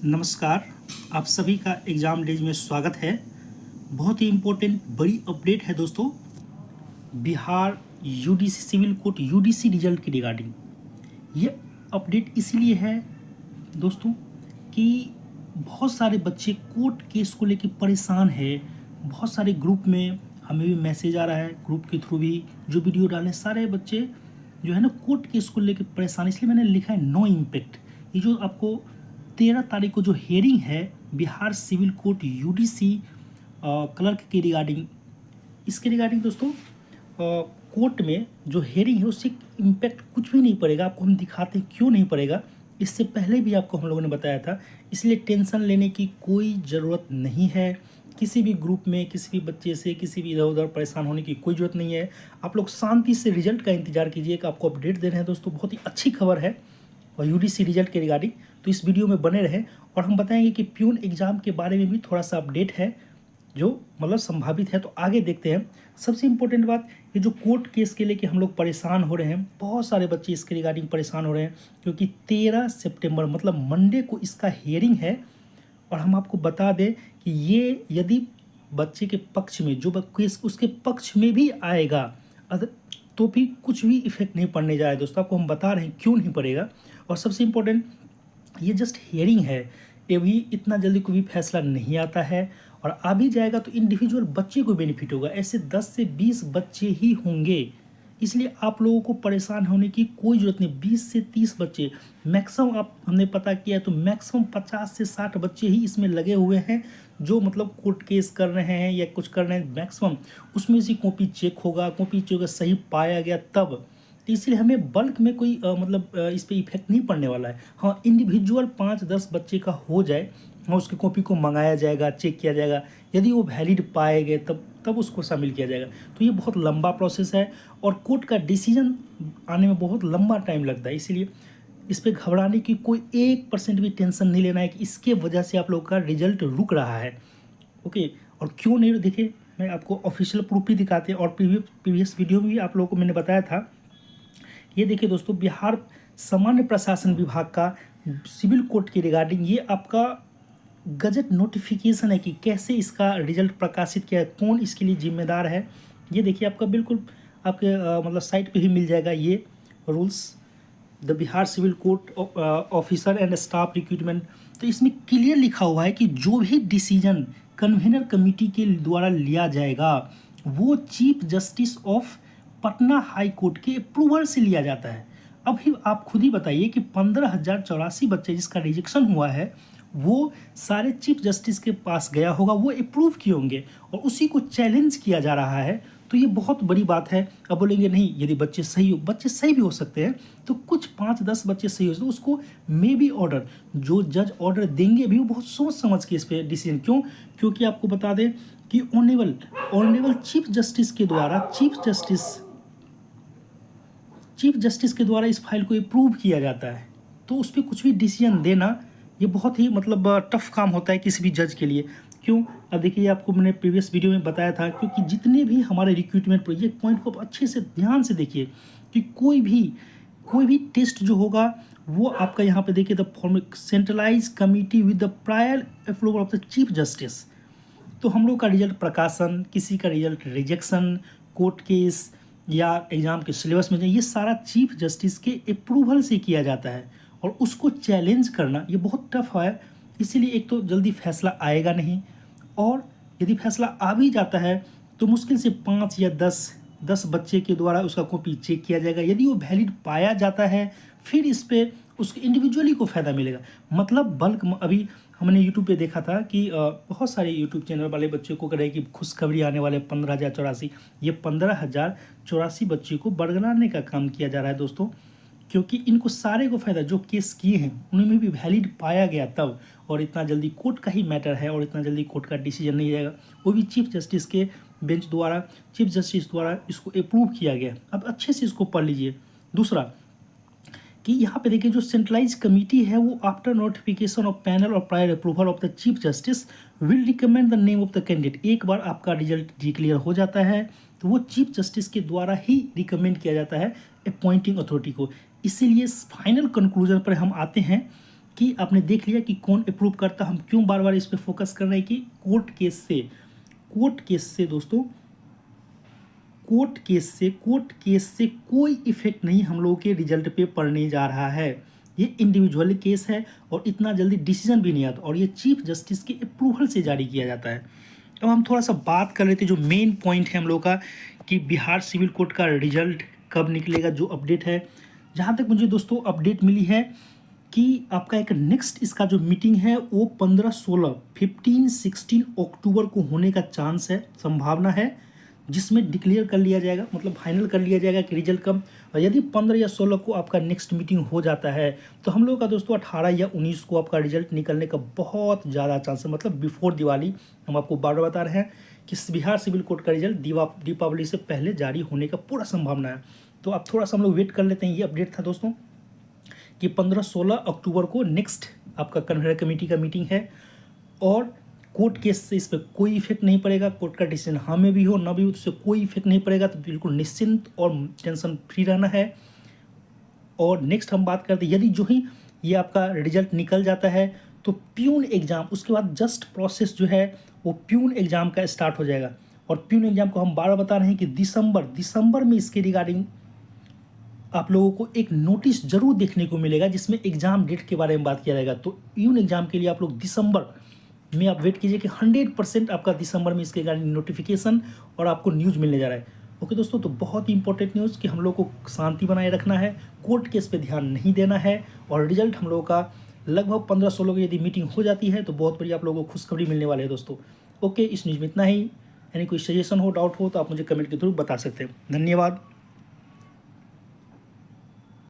नमस्कार, आप सभी का एग्ज़ाम डेज में स्वागत है। बहुत ही इम्पोर्टेंट बड़ी अपडेट है दोस्तों, Bihar UDC civil court UDC result की रिगार्डिंग। ये अपडेट इसलिए है दोस्तों कि बहुत सारे बच्चे कोर्ट केस को लेकर परेशान है। बहुत सारे ग्रुप में हमें भी मैसेज आ रहा है, ग्रुप के थ्रू भी जो वीडियो डाले, सारे बच्चे जो है ना कोर्ट केस को लेकर परेशान। इसलिए मैंने लिखा है नो इम्पैक्ट। ये जो आपको 13 तारीख को जो हेयरिंग है Bihar civil court UDC clerk के रिगार्डिंग, इसके रिगार्डिंग दोस्तों कोर्ट में जो हेयरिंग है उससे इम्पैक्ट कुछ भी नहीं पड़ेगा। आपको हम दिखाते हैं क्यों नहीं पड़ेगा, इससे पहले भी आपको हम लोगों ने बताया था। इसलिए टेंशन लेने की कोई ज़रूरत नहीं है। किसी भी ग्रुप में किसी भी बच्चे से किसी भी इधर उधर परेशान होने की कोई ज़रूरत नहीं है। आप लोग शांति से रिजल्ट का इंतजार कीजिए। कि आपको अपडेट दे रहे हैं दोस्तों, बहुत ही अच्छी खबर है और यूडीसी रिजल्ट के रिगार्डिंग, तो इस वीडियो में बने रहें। और हम बताएंगे कि प्यून एग्ज़ाम के बारे में भी थोड़ा सा अपडेट है जो मतलब संभावित है, तो आगे देखते हैं। सबसे इम्पोर्टेंट बात, ये जो कोर्ट केस के लिए कि हम लोग परेशान हो रहे हैं, बहुत सारे बच्चे इसके रिगार्डिंग परेशान हो रहे हैं क्योंकि 13 सितंबर मतलब मंडे को इसका हियरिंग है। और हम आपको बता दें कि ये यदि बच्चे के पक्ष में जो केस उसके पक्ष में भी आएगा तो भी कुछ भी इफेक्ट नहीं पड़ने जा रहा है दोस्तों। आपको हम बता रहे हैं क्यों नहीं पड़ेगा। और सबसे इम्पोर्टेंट, ये जस्ट हियरिंग है, ये भी इतना जल्दी कोई भी फैसला नहीं आता है। और आ भी जाएगा तो इंडिविजुअल बच्चे को बेनिफिट होगा, ऐसे 10 से 20 बच्चे ही होंगे। इसलिए आप लोगों को परेशान होने की कोई ज़रूरत नहीं। 20 से 30 बच्चे मैक्सिमम, आप हमने पता किया है तो मैक्सिमम 50 से 60 बच्चे ही इसमें लगे हुए हैं जो मतलब कोर्ट केस कर रहे हैं या कुछ कर रहे हैं मैक्सिमम। उसमें से कॉपी चेक होगा, कॉपी चेक सही पाया गया तब, तो इसलिए हमें बल्क में कोई इस पर इफेक्ट नहीं पड़ने वाला है। हाँ, इंडिविजुअल 5-10 बच्चे का हो जाए, हाँ उसकी कॉपी को मंगाया जाएगा, चेक किया जाएगा, यदि वो वैलिड पाए गए तब उसको शामिल किया जाएगा। तो ये बहुत लंबा प्रोसेस है और कोर्ट का डिसीजन आने में बहुत लंबा टाइम लगता है। इसीलिए इस पर घबराने की कोई 1% भी टेंशन नहीं लेना है कि इसके वजह से आप लोग का रिजल्ट रुक रहा है। ओके, और क्यों नहीं, देखिए मैं आपको ऑफिशियल प्रूफ भी दिखाते हैं और प्रीवियस वीडियो में भी आप लोगों को मैंने बताया था। ये देखिए दोस्तों, बिहार सामान्य प्रशासन विभाग का सिविल कोर्ट के रिगार्डिंग ये आपका गजट नोटिफिकेशन है कि कैसे इसका रिजल्ट प्रकाशित किया है, कौन इसके लिए जिम्मेदार है। ये देखिए आपका बिल्कुल आपके मतलब साइट पे ही मिल जाएगा ये rules, the Bihar civil court officer and staff recruitment. तो इसमें क्लियर लिखा हुआ है कि जो भी डिसीजन कन्वेनर कमेटी के द्वारा लिया जाएगा वो chief justice of Patna high court के अप्रूवल से लिया जाता है। अब ही आप खुद ही बताइए कि 15,084 बच्चे जिसका रिजेक्शन हुआ है वो सारे चीफ जस्टिस के पास गया होगा, वो अप्रूव किए होंगे और उसी को चैलेंज किया जा रहा है। तो ये बहुत बड़ी बात है। अब बोलेंगे नहीं, यदि बच्चे सही भी हो सकते हैं, तो कुछ 5-10 बच्चे सही हो सकते हैं, उसको मे बी ऑर्डर, जो जज ऑर्डर देंगे भी वो बहुत सोच समझ के इस पर डिसीजन। क्योंकि आपको बता दें कि ऑनरेबल चीफ जस्टिस के द्वारा इस फाइल को अप्रूव किया जाता है। तो उस पर कुछ भी डिसीजन देना ये बहुत ही मतलब टफ काम होता है किसी भी जज के लिए। क्यों, अब देखिए आपको मैंने प्रीवियस वीडियो में बताया था, क्योंकि जितने भी हमारे रिक्रूटमेंट पर, ये पॉइंट को अच्छे से ध्यान से देखिए कि कोई भी टेस्ट जो होगा वो आपका यहाँ पे देखिए, the form centralize committee with the prior approval of the chief justice. तो हम लोग का रिजल्ट प्रकाशन, किसी का रिजल्ट रिजेक्शन, कोर्ट केस या एग्ज़ाम के सिलेबस में, ये सारा चीफ जस्टिस के अप्रूवल से किया जाता है और उसको चैलेंज करना ये बहुत टफ है। इसीलिए एक तो जल्दी फैसला आएगा नहीं, और यदि फैसला आ भी जाता है तो मुश्किल से 5 या 10 बच्चे के द्वारा उसका कॉपी चेक किया जाएगा। यदि वो वैलिड पाया जाता है फिर इस पर उसके इंडिविजुअली को फ़ायदा मिलेगा। मतलब बल्क, अभी हमने यूट्यूब पे देखा था कि बहुत सारे यूट्यूब चैनल वाले बच्चों को कह रहे कि खुशखबरी आने वाले 15,084, ये 15,084 बच्चे को बरगलाने का काम किया जा रहा है दोस्तों। क्योंकि इनको सारे को फ़ायदा, जो केस किए हैं उनमें भी वैलिड पाया गया तब, और इतना जल्दी कोर्ट का ही मैटर है और इतना जल्दी कोर्ट का डिसीजन नहीं जाएगा, वो भी चीफ जस्टिस के बेंच द्वारा, चीफ जस्टिस द्वारा इसको अप्रूव किया गया। अब अच्छे से इसको पढ़ लीजिए। दूसरा कि यहाँ पे देखिए, जो सेंट्रलाइज कमेटी है वो आफ्टर नोटिफिकेशन ऑफ पैनल और prior approval of the chief justice will recommend the name of the candidate. एक बार आपका रिजल्ट डिक्लेयर हो जाता है तो वो चीफ जस्टिस के द्वारा ही रिकमेंड किया जाता है अपॉइंटिंग अथॉरिटी को। इसीलिए फाइनल कंक्लूजन पर हम आते हैं कि आपने देख लिया कि कौन अप्रूव करता। हम क्यों बार बार इस पर फोकस कर रहे हैं कि कोर्ट केस से दोस्तों, कोर्ट केस से कोई इफेक्ट नहीं हम लोगों के रिजल्ट पे पड़ने जा रहा है। ये इंडिविजुअल केस है और इतना जल्दी डिसीजन भी नहीं आता, और ये चीफ जस्टिस के अप्रूवल से जारी किया जाता है। अब हम थोड़ा सा बात कर लेते हैं जो मेन पॉइंट है हम लोग का, कि बिहार सिविल कोर्ट का रिजल्ट कब निकलेगा, जो अपडेट है। जहाँ तक मुझे दोस्तों अपडेट मिली है कि आपका एक नेक्स्ट इसका जो मीटिंग है वो 15, 16, 15, 16 अक्टूबर को होने का चांस है, संभावना है, जिसमें डिक्लेयर कर लिया जाएगा, मतलब फाइनल कर लिया जाएगा कि रिजल्ट कब। और यदि 15 या 16 को आपका नेक्स्ट मीटिंग हो जाता है तो हम लोग का दोस्तों 18 या 19 को आपका रिजल्ट निकलने का बहुत ज़्यादा चांस है, मतलब बिफोर दिवाली। हम आपको बार बार बता रहे हैं कि बिहार सिविल कोर्ट का रिजल्ट दीपावली से पहले जारी होने का पूरा संभावना है। तो अब थोड़ा सा हम लोग वेट कर लेते हैं। ये अपडेट था दोस्तों कि 15-16 अक्टूबर को नेक्स्ट आपका कन्वेयर कमेटी का मीटिंग है, और कोर्ट केस से इस पर कोई इफेक्ट नहीं पड़ेगा। कोर्ट का डिसीजन हाँ में भी हो ना भी हो, उससे कोई इफेक्ट नहीं पड़ेगा। तो बिल्कुल निश्चिंत और टेंशन फ्री रहना है। और नेक्स्ट हम बात करते हैं, यदि जो ही ये आपका रिजल्ट निकल जाता है तो प्यून एग्ज़ाम, उसके बाद जस्ट प्रोसेस जो है वो प्यून एग्ज़ाम का स्टार्ट हो जाएगा। और प्यून एग्ज़ाम को हम बार बता रहे हैं कि दिसंबर में इसके रिगार्डिंग आप लोगों को एक नोटिस जरूर देखने को मिलेगा, जिसमें एग्ज़ाम डेट के बारे में बात किया जाएगा। तो प्यून एग्ज़ाम के लिए आप लोग दिसंबर में आप वेट कीजिए कि 100% आपका दिसंबर में इसके रिगार्डिंग नोटिफिकेशन और आपको न्यूज़ मिलने जा रहा है। ओके दोस्तों, तो बहुत ही इंपॉर्टेंट न्यूज़ कि हम लोग को शांति बनाए रखना है, कोर्ट केस पे ध्यान नहीं देना है, और रिजल्ट हम लोगों का लगभग 15-16 की यदि मीटिंग हो जाती है तो बहुत बड़ी आप लोगों को खुशखबरी मिलने वाले है दोस्तों। ओके, इस न्यूज़ में इतना ही। यानी कोई सजेशन हो, डाउट हो तो आप मुझे कमेंट के थ्रू बता सकते हैं। धन्यवाद।